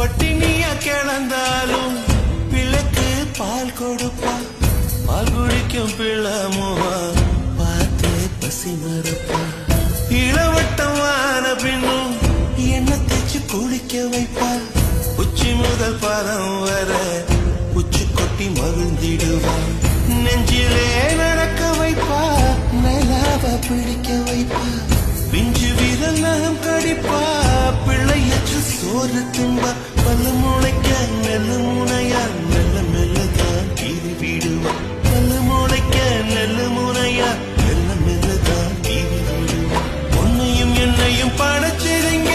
பட்டினியா கிடந்தாலும் பிள்ளைக்கு பால் கொடுப்பா பால் குடிக்கும் பிள்ளமுவா பார்த்து பசி மறுப்பா இளவட்டமான பின்னும் என்ன தேச்சு குளிக்க வைப்பா உச்சி முதல் பாதம் வர உச்சி கொட்டி மகிழ்ந்திடுவா நெஞ்சிலே நடக்க வைப்பா நிலாவ பிடிக்க வைப்பா பிஞ்சு வீரல் நகம் கடிப்பா பிள்ளையற்று சோறு தின்பா பல்லு முளைக்க நெல்லு முனையா மெல்ல மெல்லதான் கீறி விடுவா பல்லு முளைக்க நெல்லு முனையா மெல்ல மெல்லதான் கீறி விடுவா உன்னையும் என்னையும் படைச்சிருங்க